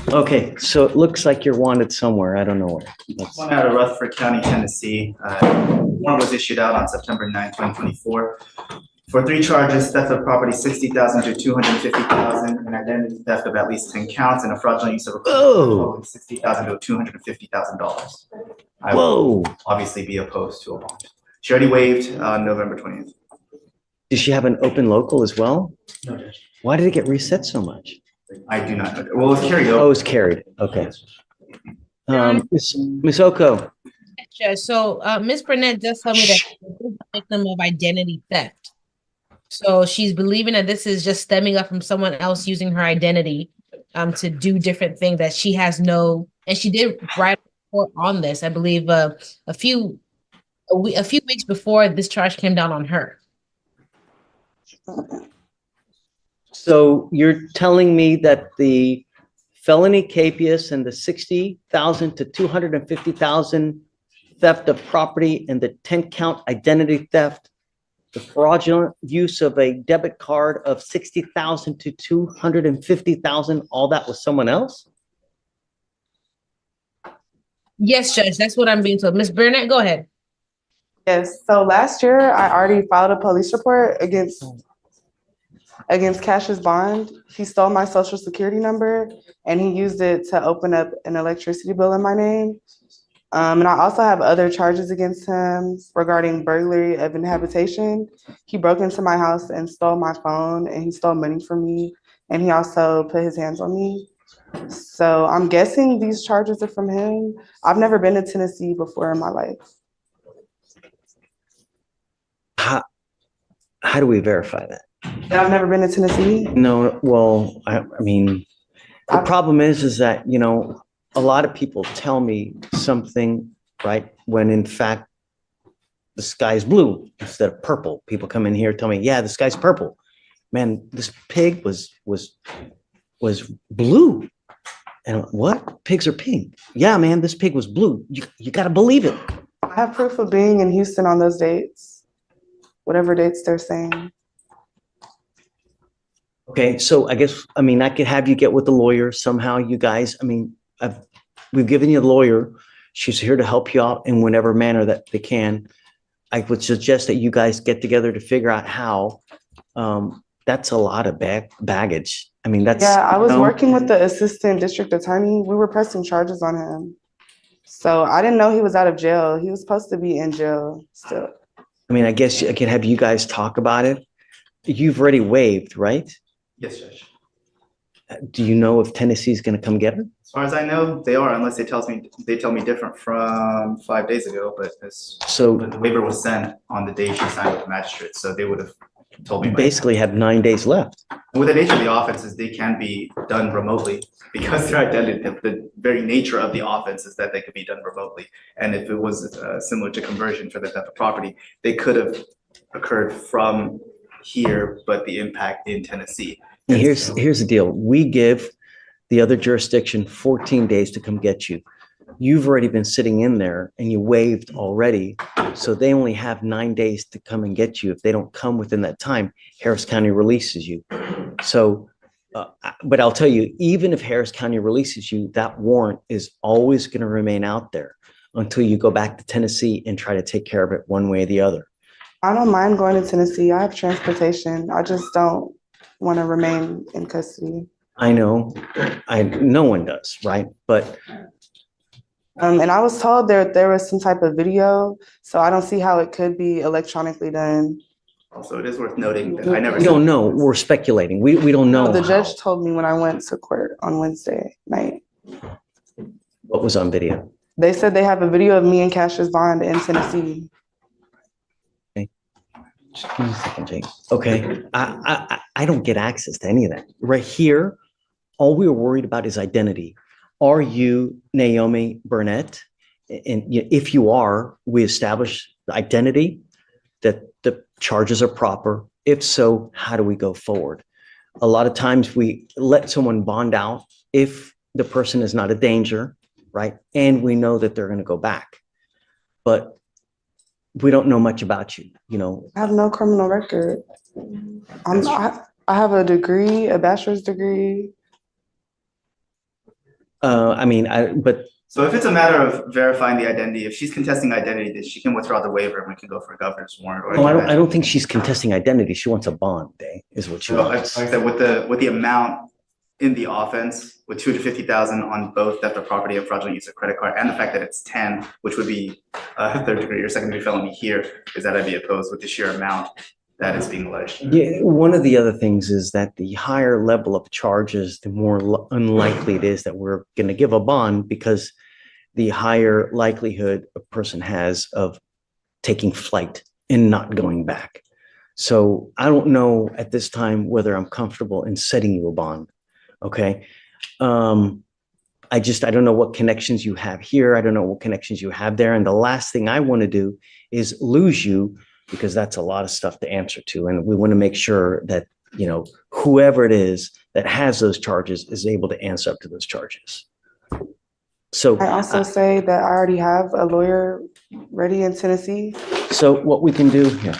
Okay, so it looks like you're wanted somewhere. I don't know where. One out of Rutherford County, Tennessee. Warrant was issued out on September 9, 2024 for 3 charges: theft of property, 60,000 to 250,000, and identity theft of at least 10 counts, and a fraudulent use of a totaling 60,000 to $250,000. I will obviously be opposed to a bond. She already waived on November 20th. Does she have an open local as well? No, Judge. Why did it get reset so much? I do not know. Well, it's carried over. Oh, it's carried. Okay. Ms. Oko. Judge, so Ms. Burnett just told me that she's a victim of identity theft. So she's believing that this is just stemming up from someone else using her identity to do different things that she has no, and she did write a report on this, I believe, a few weeks before this charge came down on her. So you're telling me that the felony capias and the 60,000 to 250,000 theft of property and the 10 count identity theft, the fraudulent use of a debit card of 60,000 to 250,000, all that was someone else? Yes, Judge, that's what I'm being told. Ms. Burnett, go ahead. Yes, so last year I already filed a police report against Cash's bond. He stole my social security number and he used it to open up an electricity bill in my name. And I also have other charges against him regarding burglary of inhabitation. He broke into my house and stole my phone and he stole money from me. And he also put his hands on me. So I'm guessing these charges are from him. I've never been to Tennessee before in my life. How do we verify that? I've never been to Tennessee? No, well, I mean, the problem is that, you know, a lot of people tell me something, right, when in fact the sky's blue instead of purple. People come in here tell me, yeah, the sky's purple. Man, this pig was blue. And what? Pigs are pink. Yeah, man, this pig was blue. You got to believe it. I have proof of being in Houston on those dates, whatever dates they're saying. Okay, so I guess, I mean, I could have you get with the lawyer somehow, you guys. I mean, we've given you a lawyer. She's here to help you out in whatever manner that they can. I would suggest that you guys get together to figure out how. That's a lot of baggage. I mean, that's. Yeah, I was working with the assistant district attorney. We were pressing charges on him. So I didn't know he was out of jail. He was supposed to be in jail still. I mean, I guess I can have you guys talk about it. You've already waived, right? Yes, Judge. Do you know if Tennessee's going to come get her? As far as I know, they are, unless they tell me different from 5 days ago. But the waiver was sent on the day she signed with the magistrate, so they would have told me. You basically have 9 days left. With the nature of the offenses, they can be done remotely because their identity, the very nature of the offense is that they could be done remotely. And if it was similar to conversion for the theft of property, they could have occurred from here, but the impact in Tennessee. And here's the deal. We give the other jurisdiction 14 days to come get you. You've already been sitting in there and you waived already. So they only have 9 days to come and get you. If they don't come within that time, Harris County releases you. So, but I'll tell you, even if Harris County releases you, that warrant is always going to remain out there until you go back to Tennessee and try to take care of it one way or the other. I don't mind going to Tennessee. I have transportation. I just don't want to remain in custody. I know, no one does, right? But and I was told there was some type of video, so I don't see how it could be electronically done. Also, it is worth noting that I never. We don't know. We're speculating. We don't know. The judge told me when I went to court on Wednesday night. What was on video? They said they have a video of me and Cash's bond in Tennessee. Just give me a second, Jake. Okay, I don't get access to any of that. Right here, all we were worried about is identity. Are you Naomi Burnett? And if you are, we establish the identity, that the charges are proper. If so, how do we go forward? A lot of times we let someone bond out if the person is not a danger, right? And we know that they're going to go back. But we don't know much about you, you know. I have no criminal record. I have a degree, a bachelor's degree. But So if it's a matter of verifying the identity, if she's contesting identity, then she can withdraw the waiver and we can go for a governor's warrant. Or I don't think she's contesting identity. She wants a bond, is what she Like I wants. said, with the amount in the offense, with 250,000 on both theft of property and fraudulent use of credit card, and the fact that it's 10, which would be a third degree or second degree felony here, is that I'd be opposed with the sheer amount that is being alleged. Yeah, one of the other things is that the higher level of charges, the more unlikely it is that we're going to give a bond, because the higher likelihood a person has of taking flight and not going back. So I don't know at this time whether I'm comfortable in setting you a bond. Okay. I don't know what connections you have here. I don't know what connections you have there. And the last thing I want to do is lose you, because that's a lot of stuff to answer to. And we want to make sure that, whoever it is that has those charges is able to answer up to those charges. So I also say that I already have a lawyer ready in Tennessee. So what we can do here,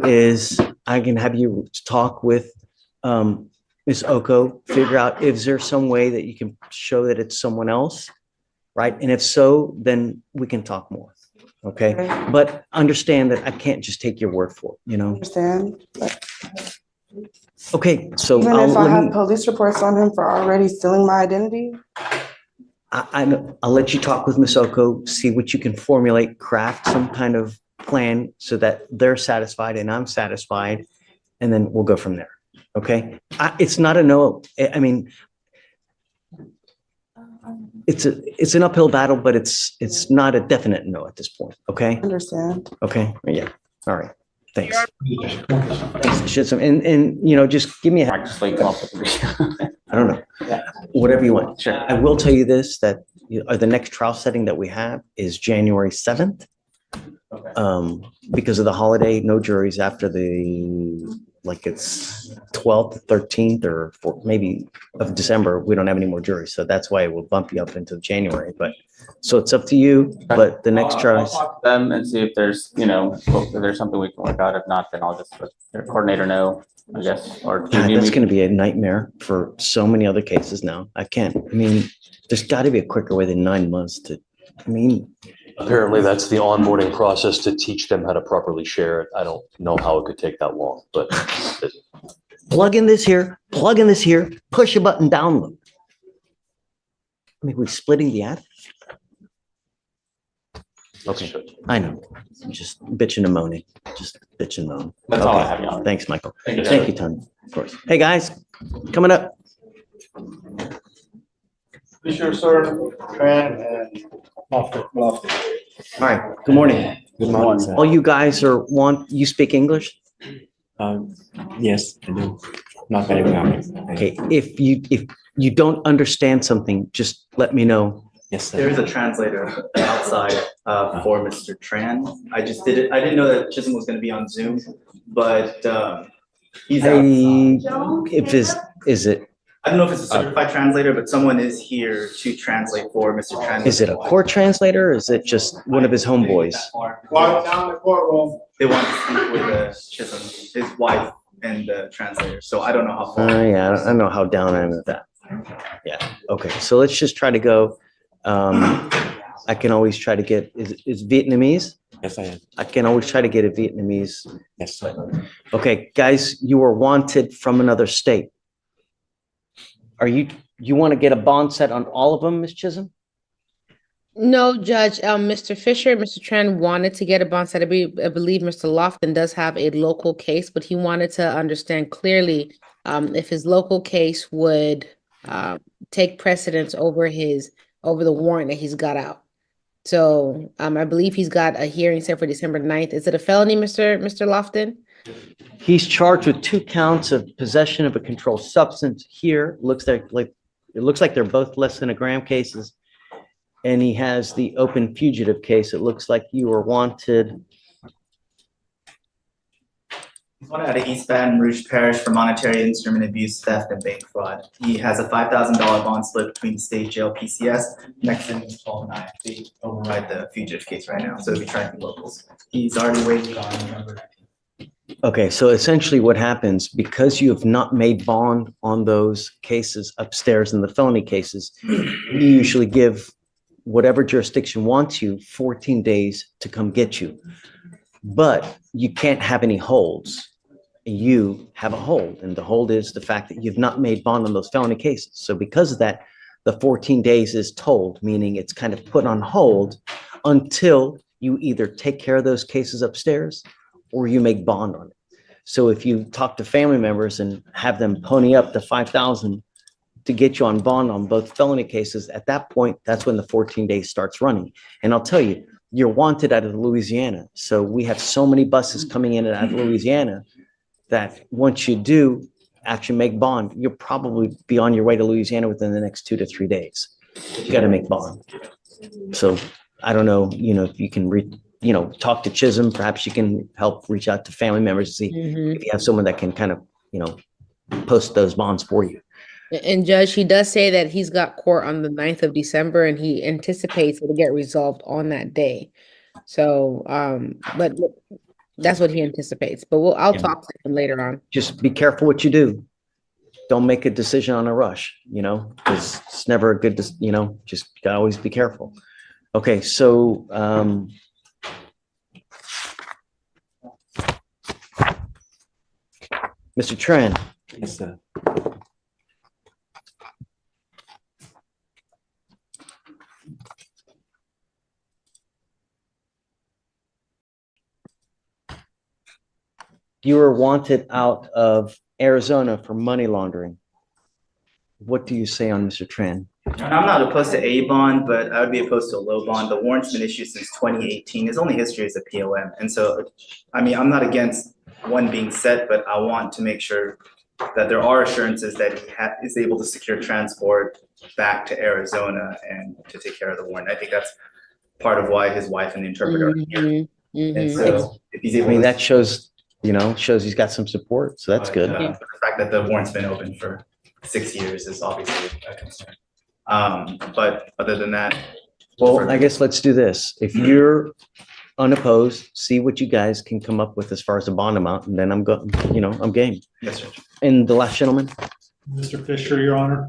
is I can have you talk with Ms. Oko, figure out if there's some way that you can show that it's someone else, right? And if so, then we can talk more. Okay. But understand that I can't just take your word for it, Understand? Okay. So even if I have police reports on him for already stealing my identity. I'll let you talk with Ms. Oko, see what you can formulate, craft some kind of plan so that they're satisfied and I'm satisfied, and then we'll go from there. Okay. It's not a no. I mean, it's an uphill battle, but it's not a definite no at this point. Okay. Understand. Okay. Yeah. All right. Thanks. Thanks. And just give me a hand. I don't know. Whatever you want. Sure. I will tell you this, that the next trial setting that we have is January 7th. Okay. Because of the holiday, no juries after it's 12th, 13th, or maybe of December. We don't have any more juries. So that's why it will bump you up into January. But so it's up to you. But the next trial. I'll talk to them and see if there's, if there's something we can work out. If not, then I'll just let their coordinator know, I guess. Or God, that's going to be a nightmare for so many other cases now. I can't. I mean, there's got to be a quicker way than 9 months to. Apparently, that's the onboarding process to teach them how to properly share it. I don't know how it could take that long, but plug in this here, push a button, download. We're splitting the ad. okay. I know. Just bitching and moaning. Just bitching and moaning. That's all I have, Your Honor. Thanks, Michael. Thank you. Tony. Of course. Hey, guys, coming up. Fleischer, sir, Tran, and Lofton. All right. Good morning. Good morning, sir. All you guys you speak English? Yes, I do. Not very well. Okay. If you don't understand something, just let me know. Yes, sir. There's a translator outside for Mr. Tran. I didn't know that Chisholm was going to be on Zoom, but he's outside. Is it? I don't know if it's a certified translator, but someone is here to translate for Mr. Tran. Is it a court translator, or is it just one of his homeboys? Quiet down in the courtroom. They want to speak with Chisholm, his wife, and the translator. So I don't know how far. Yeah, I don't know how down I am with that. Yeah. Okay. So let's just try to go. I can always try to get is Vietnamese. Yes, I am. I can always try to get a Vietnamese. Yes, sir. Okay, guys, you are wanted from another state. Are you want to get a bond set on all of them, Ms. Chisholm? No, Judge. Mr. Fisher, Mr. Tran wanted to get a bond set. I believe Mr. Lofton does have a local case, but he wanted to understand clearly if his local case would take precedence over the warrant that he's got out. So I believe he's got a hearing set for December 9th. Is it a felony, Mr. Lofton? He's charged with 2 counts of possession of a controlled substance. Here it looks like they're both less than a gram cases, and he has the open fugitive case. It looks like you are wanted. He's wanted out of East Baton Rouge Parish for monetary instrument abuse, theft, and bank fraud. He has a $5,000 bond split between state jail PCS. Next thing is 12-9. They override the fugitive case right now, so they'll be trying to be locals. He's already waiting on November 19th. Okay, so essentially what happens, because you have not made bond on those cases upstairs in the felony cases, you usually give whatever jurisdiction wants you 14 days to come get you. But you can't have any holds. You have a hold, and the hold is the fact that you've not made bond on those felony cases. So because of that, the 14 days is told, meaning it's kind of put on hold until you either take care of those cases upstairs or you make bond on it. So if you talk to family members and have them pony up the 5,000 to get you on bond on both felony cases, at that point, that's when the 14 days starts running. And I'll tell you, you're wanted out of Louisiana. So we have so many buses coming in and out of Louisiana that once you do actually make bond, you'll probably be on your way to Louisiana within the next 2 to 3 days. You got to make bond. So I don't know, if you can talk to Chisholm, perhaps you can help reach out to family members to see if you have someone that can kind of, post those bonds for you. And Judge, he does say that he's got court on the 9th of December and he anticipates it'll get resolved on that day. So, but that's what he anticipates. But I'll talk to him later on. Just be careful what you do. Don't make a decision on a rush, because it's never a good, just gotta always be careful. Okay, so Mr. Tran. Yes, sir. You were wanted out of Arizona for money laundering. What do you say on Mr. Tran? I'm not opposed to a bond, but I would be opposed to a low bond. The warrant's been issued since 2018. His only history is a POM. And so, I'm not against one being set, but I want to make sure that there are assurances that he is able to secure transport back to Arizona and to take care of the warrant. I think that's part of why his wife and the interpreter are here. And so if he's able that shows he's got some support. So that's good. The fact that the warrant's been open for 6 years is obviously a concern. But other than that. Well, I guess let's do this. If you're unopposed, see what you guys can come up with as far as the bond amount, and then I'm game. Yes, sir. And the last gentleman? Mr. Fisher, Your Honor.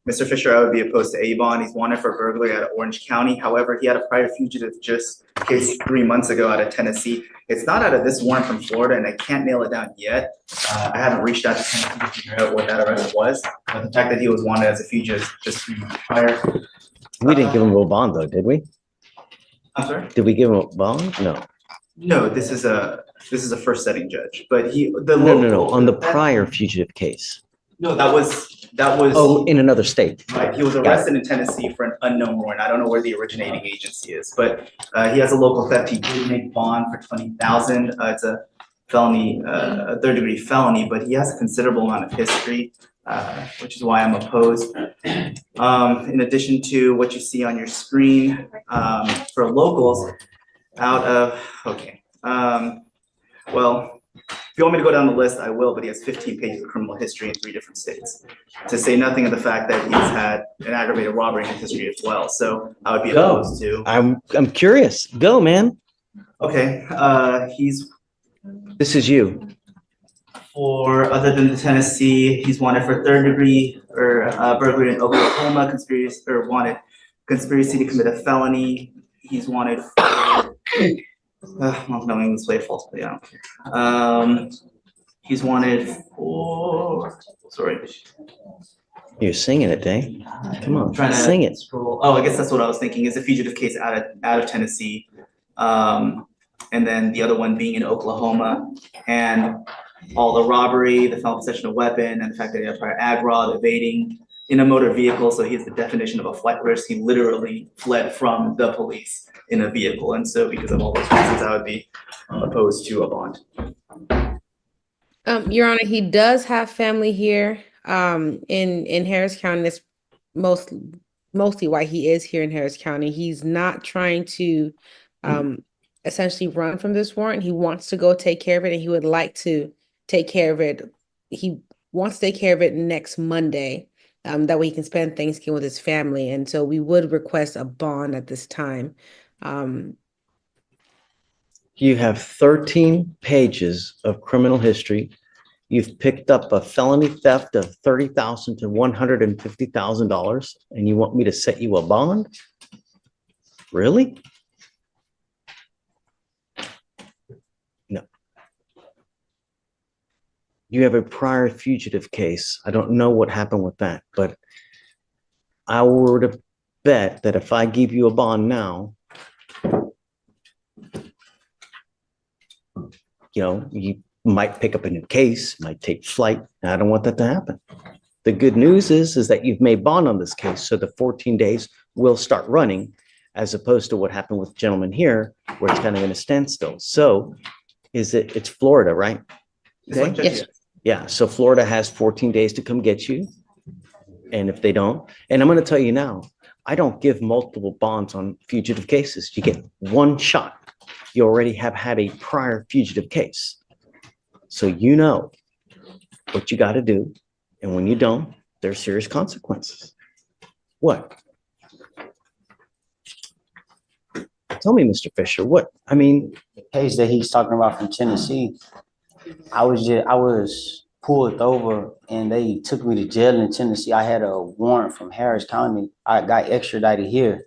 Mr. Fisher, I would be opposed to a bond. He's wanted for burglary out of Orange County. However, he had a prior fugitive just case 3 months ago out of Tennessee. It's not out of this warrant from Florida, and I can't nail it down yet. I haven't reached out to Tennessee to figure out what that arrest was. But the fact that he was wanted as a fugitive just 3 months prior. We didn't give him a bond though, did we? I'm sorry? Did we give him a bond? No. No, this is a first setting judge, but No. On the prior fugitive case. No, that was. Oh, in another state. Right, he was arrested in Tennessee for an unknown warrant. I don't know where the originating agency is, but he has a local theft. He did make bond for 20,000. It's a felony, a third-degree felony, but he has a considerable amount of history, which is why I'm opposed. In addition to what you see on your screen, for locals, well. If you want me to go down the list, I will, but he has 15 pages of criminal history in 3 different states. To say nothing of the fact that he's had an aggravated robbery in his history as well. So I would be opposed to. I'm curious. Go, man. Okay, This is you. Other than the Tennessee, he's wanted for third degree or burglary in Oklahoma, conspiracy to commit a felony. He's wanted for I'm knowing this way false, but yeah, I don't care. He's wanted for, sorry. You're singing it, Dave. Come on, Trying to sing it. scroll. Oh, I guess that's what I was thinking, is a fugitive case out of Tennessee. And then the other one being in Oklahoma, and all the robbery, the felon possession of weapon, and the fact that he had prior ag rob, evading in a motor vehicle. So he's the definition of a flight risk. He literally fled from the police in a vehicle. And so because of all those reasons, I would be opposed to a bond. Your Honor, he does have family here in Harris County. That's mostly why he is here in Harris County. He's not trying to essentially run from this warrant. He wants to go take care of it, and he would like to take care of it. He wants to take care of it next Monday. That way he can spend Thanksgiving with his family. And so we would request a bond at this time. You have 13 pages of criminal history. You've picked up a felony theft of $30,000 to $150,000, and you want me to set you a bond? Really? No. You have a prior fugitive case. I don't know what happened with that, but I would bet that if I give you a bond now, you might pick up a new case, might take flight. And I don't want that to happen. The good news is that you've made bond on this case. So the 14 days will start running, as opposed to what happened with the gentleman here, where it's kind of in a standstill. So it's Florida, right? This one, Okay. Judge, Yes. Yeah. So Florida has 14 days to come get you. And if they don't, and I'm going to tell you now, I don't give multiple bonds on fugitive cases. You get one shot. You already have had a prior fugitive case. So you know what you got to do. And when you don't, there's serious consequences. What? Tell me, Mr. Fisher, what? I mean, Case that he's talking about from Tennessee, I was pulled over and they took me to jail in Tennessee. I had a warrant from Harris County. I got extradited here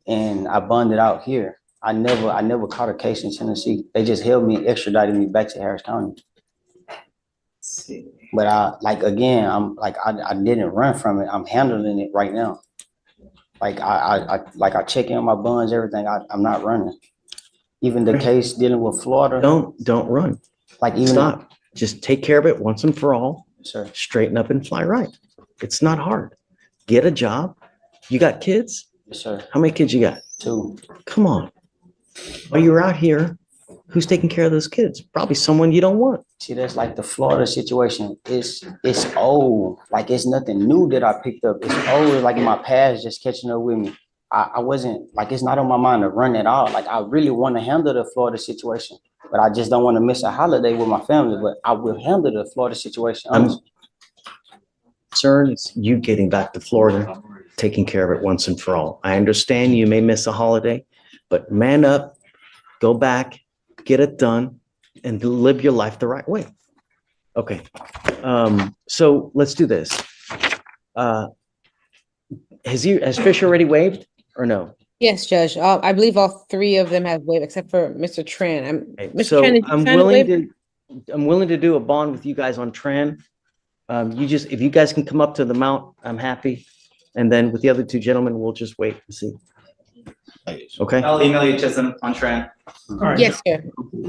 and I bonded out here. I never caught a case in Tennessee. They just held me and extradited me back to Harris County. let's see. But I didn't run from it. I'm handling it right now. I check in my bonds, everything. I'm not running. Even the case dealing with Florida. don't run. Like even Stop. Just take care of it once and for all. sir. Straighten up and fly right. It's not hard. Get a job. You got kids? Yes, sir. How many kids you got? 2. Come on. While you're out here, who's taking care of those kids? Probably someone you don't want. See, that's like the Florida situation. It's old. Like it's nothing new that I picked up. It's old. Like in my past, just catching up with me. I wasn't like it's not on my mind to run at all. Like I really want to handle the Florida situation, but I just don't want to miss a holiday with my family. But I will handle the Florida situation. Concern is you getting back to Florida, taking care of it once and for all. I understand you may miss a holiday, but man up, go back, get it done, and live your life the right way. Okay. So let's do this. Has Fisher already waived or no? Yes, Judge. I believe all 3 of them have waived, except for Mr. Tran. Okay, Mr. so Tran, did you I'm sign a waiver? willing to do a bond with you guys on Tran. If you guys can come up to the mount, I'm happy. And then with the other 2 gentlemen, we'll just wait and see. Okay? I'll email you just on Tran. All right. Yes, sir.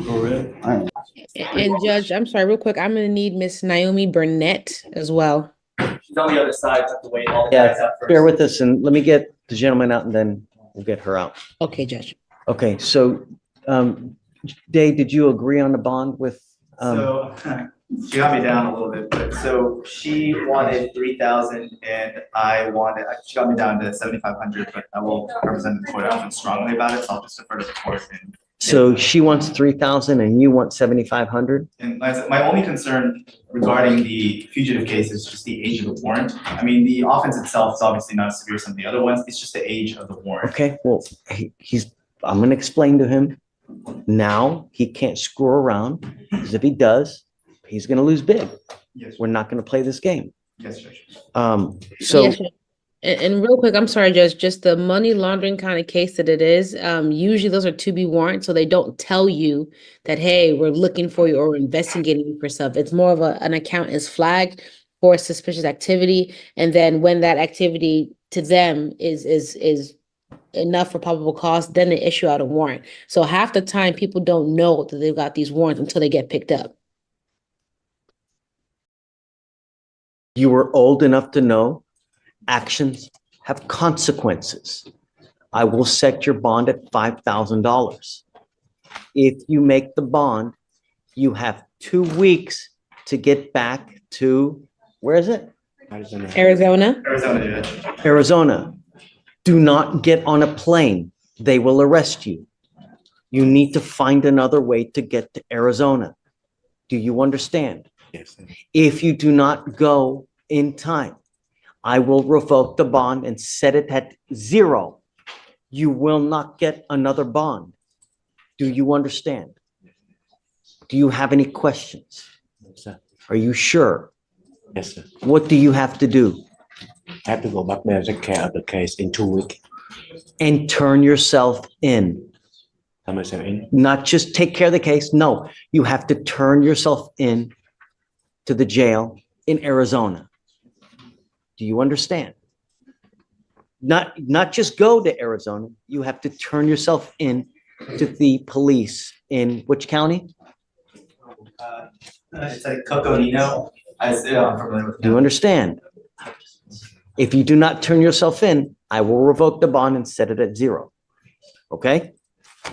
Go ahead. And Judge, I'm sorry, real quick, I'm gonna need Miss Naomi Burnett as well. She's on the other side, have to wait all the Yeah, guys out first. Bear with us and let me get the gentleman out and then we'll get her out. Okay, Judge. Okay, so, Dave, did you agree on the bond with, So she got me down a little bit, but so she wanted 3,000 and she got me down to 7,500, but I will represent the court. I feel strongly about it, so I'll just defer to the court. so she wants 3,000 and you want 7,500? And my only concern regarding the fugitive case is just the age of the warrant. I mean, the offense itself is obviously not as severe as some of the other ones. It's just the age of the warrant. Okay, well, I'm gonna explain to him. Now, he can't screw around, because if he does, he's gonna lose big. Yes, We're not gonna play this game. yes, Judge. So, Yes, Judge. And real quick, I'm sorry, Judge, just the money laundering kind of case that it is, usually those are to-be warrants, so they don't tell you that, hey, we're looking for you or we're investigating you for stuff. It's more of an account is flagged for suspicious activity, and then when that activity to them is enough for probable cause, then they issue out a warrant. So half the time, people don't know that they've got these warrants until they get picked up. you were old enough to know actions have consequences. I will set your bond at $5,000. If you make the bond, you have 2 weeks to get back to, where is it? Arizona. Arizona, Judge. Arizona. Do not get on a plane. They will arrest you. You need to find another way to get to Arizona. Do you understand? Yes. If you do not go in time, I will revoke the bond and set it at 0. You will not get another bond. Do you understand? Do you have any questions? Yes, sir. Are you sure? Yes, sir. What do you have to do? I have to go back there and take care of the case in 2 weeks. And turn yourself in. Turn myself in. Not just take care of the case. No, you have to turn yourself in to the jail in Arizona. Do you understand? Not just go to Arizona. You have to turn yourself in to the police in which county? It's like Coco Nino. I'm familiar with Do you understand? If you do not turn yourself in, I will revoke the bond and set it at 0. Okay?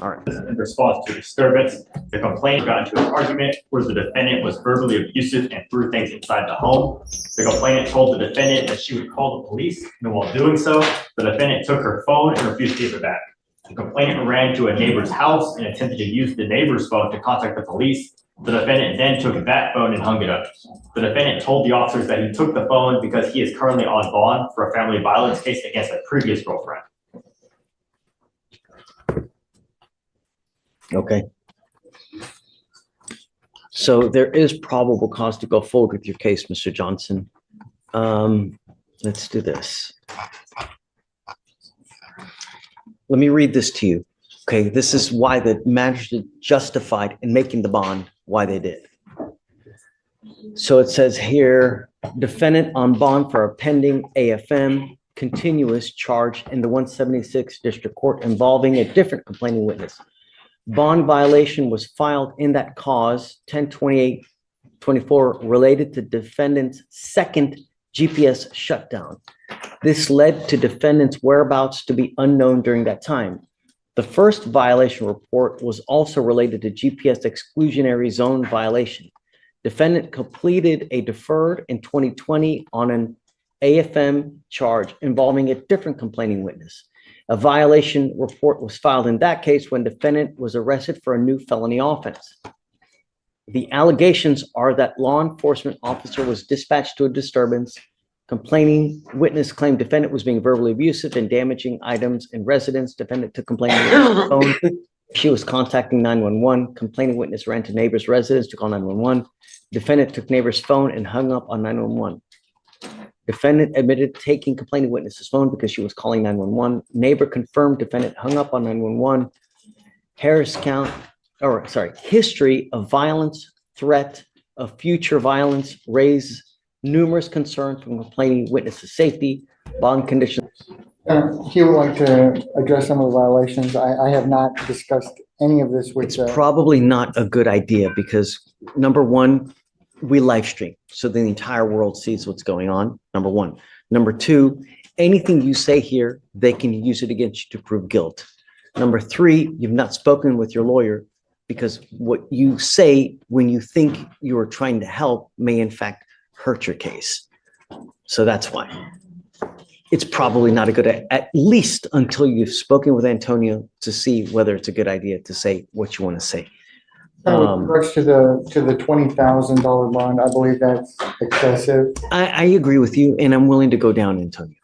All right. In response to disturbance, the complainant got into an argument where the defendant was verbally abusive and threw things inside the home. The complainant told the defendant that she would call the police, and while doing so, the defendant took her phone and refused to give it back. The complainant ran to a neighbor's house and attempted to use the neighbor's phone to contact the police. The defendant then took that phone and hung it up. The defendant told the officers that he took the phone because he is currently on bond for a family violence case against a previous girlfriend. Okay. So there is probable cause to go forward with your case, Mr. Johnson. Let's do this. Let me read this to you. Okay, this is why the magistrate justified in making the bond, why they did. So it says here, defendant on bond for a pending AFM continuous charge in the 176 District Court involving a different complaining witness. Bond violation was filed in that cause 10/28/24 related to defendant's second GPS shutdown. This led to defendant's whereabouts to be unknown during that time. The first violation report was also related to GPS exclusionary zone violation. Defendant completed a deferred in 2020 on an AFM charge involving a different complaining witness. A violation report was filed in that case when defendant was arrested for a new felony offense. The allegations are that law enforcement officer was dispatched to a disturbance. Complaining witness claimed defendant was being verbally abusive and damaging items in residence. Defendant took complaining witness phone. She was contacting 911. Complaining witness ran to neighbor's residence to call 911. Defendant took neighbor's phone and hung up on 911. Defendant admitted taking complaining witness's phone because she was calling 911. Neighbor confirmed defendant hung up on 911. History of violence, threat of future violence raised numerous concerns from complaining witness's safety, bond conditions. He would like to address some of the violations. I have not discussed any of this with. It's probably not a good idea because number one, we live stream, so the entire world sees what's going on, number one. Number two, anything you say here, they can use it against you to prove guilt. Number three, you've not spoken with your lawyer because what you say when you think you are trying to help may in fact hurt your case. So that's why. It's probably not a good, at least until you've spoken with Antonio to see whether it's a good idea to say what you want to say. With regards to the $20,000 bond, I believe that's excessive. I agree with you, and I'm willing to go down, Antonio.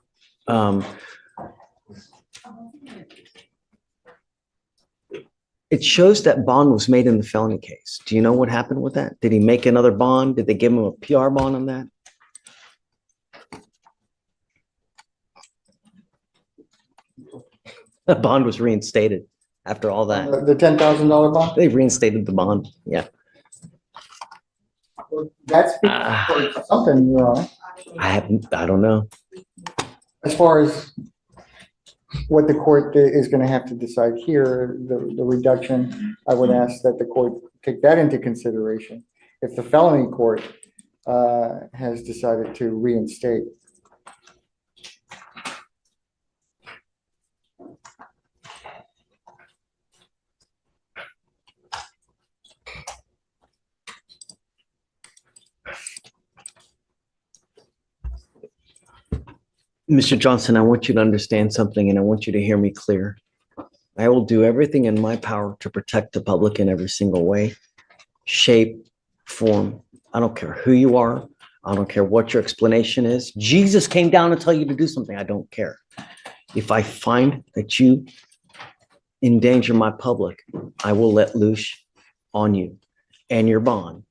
It shows that bond was made in the felony case. Do you know what happened with that? Did he make another bond? Did they give him a PR bond on that? The bond was reinstated after all that. The $10,000 bond? They reinstated the bond, yeah. That's for something, Your Honor. I don't know. As far as what the court is going to have to decide here, the reduction, I would ask that the court take that into consideration. If the felony court has decided to reinstate. Mr. Johnson, I want you to understand something and I want you to hear me clear. I will do everything in my power to protect the public in every single way, shape, form. I don't care who you are. I don't care what your explanation is. Jesus came down to tell you to do something. I don't care. If I find that you endanger my public, I will let loose on you and your bond.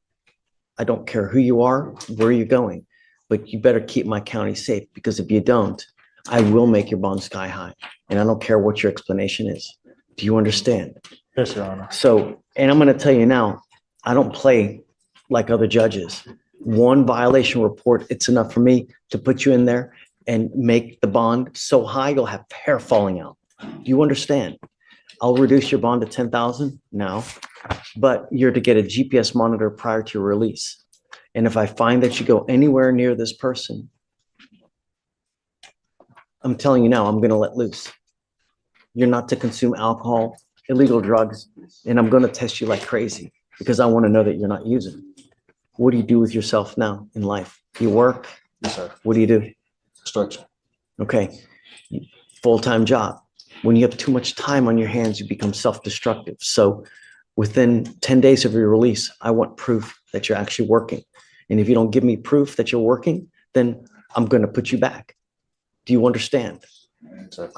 I don't care who you are, where you're going, but you better keep my county safe, because if you don't, I will make your bond sky high. And I don't care what your explanation is. Do you understand? Yes, Your Honor. So, and I'm going to tell you now, I don't play like other judges. One violation report, it's enough for me to put you in there and make the bond so high you'll have hair falling out. Do you understand? I'll reduce your bond to 10,000 now, but you're to get a GPS monitor prior to your release. And if I find that you go anywhere near this person, I'm telling you now, I'm going to let loose. You're not to consume alcohol, illegal drugs, and I'm going to test you like crazy because I want to know that you're not using. What do you do with yourself now in life? You work? Yes, sir. What do you do? Construction. Okay. Full-time job. When you have too much time on your hands, you become self-destructive. So within 10 days of your release, I want proof that you're actually working. And if you don't give me proof that you're working, then I'm going to put you back. Do you understand? Sir.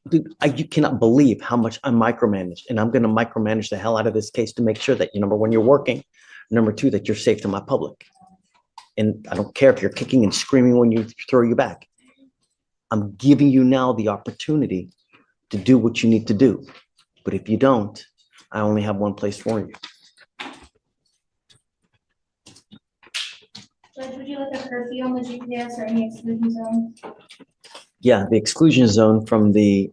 Dude, you cannot believe how much I'm micromanaged, and I'm going to micromanage the hell out of this case to make sure that number one, you're working. Number two, that you're safe to my public. And I don't care if you're kicking and screaming when you throw you back. I'm giving you now the opportunity to do what you need to do. But if you don't, I only have one place for you. Judge, would you like a curfew on the GPS or any exclusion zones? Yeah, the exclusion zone from the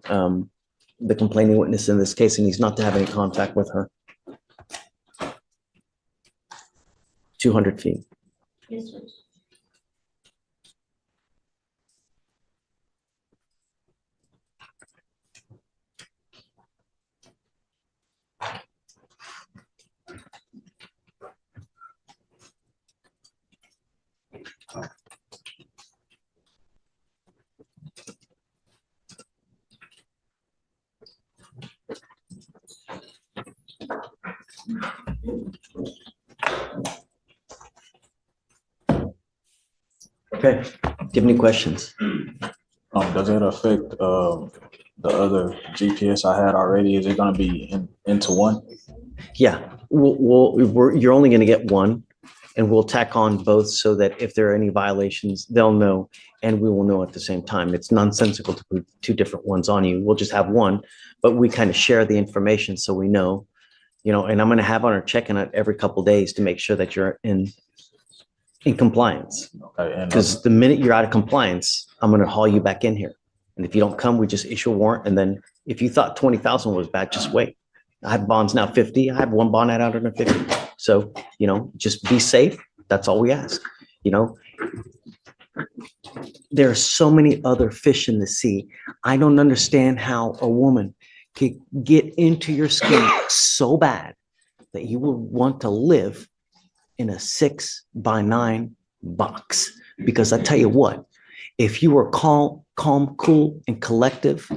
complaining witness in this case, and he's not to have any contact with her. 200 feet. Yes, sir. Okay, do you have any questions? Does it affect the other GPS I had already? Is it going to be into one? Yeah, you're only going to get one, and we'll tack on both so that if there are any violations, they'll know, and we will know at the same time. It's nonsensical to put two different ones on you. We'll just have one, but we kind of share the information so we know, and I'm going to have on our check-in it every couple of days to make sure that you're in compliance. Okay, Because the minute you're out of compliance, I'm going to haul you back in here. And if you don't come, we just issue a warrant. And then if you thought 20,000 was bad, just wait. I have bonds now 50. I have one bond at 150. So, just be safe. That's all we ask. There are so many other fish in the sea. I don't understand how a woman can get into your skin so bad that you will want to live in a 6x9 box. Because I tell you what, if you were calm, cool, and collective,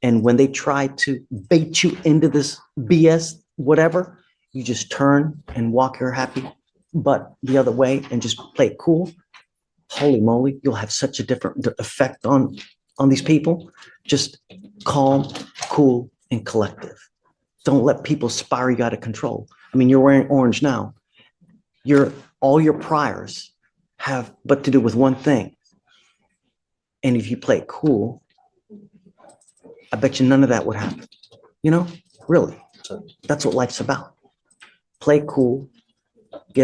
and when they try to bait you into this BS, whatever, you just turn and walk your happy butt the other way and just play it cool, holy moly, you'll have such a different effect on these people. Just calm, cool, and collective. Don't let people spiral you out of control. I mean, you're wearing orange now. All your priors have but to do with one thing. And if you play it cool, I bet you none of that would happen. Really, that's what life's about. Play cool, get a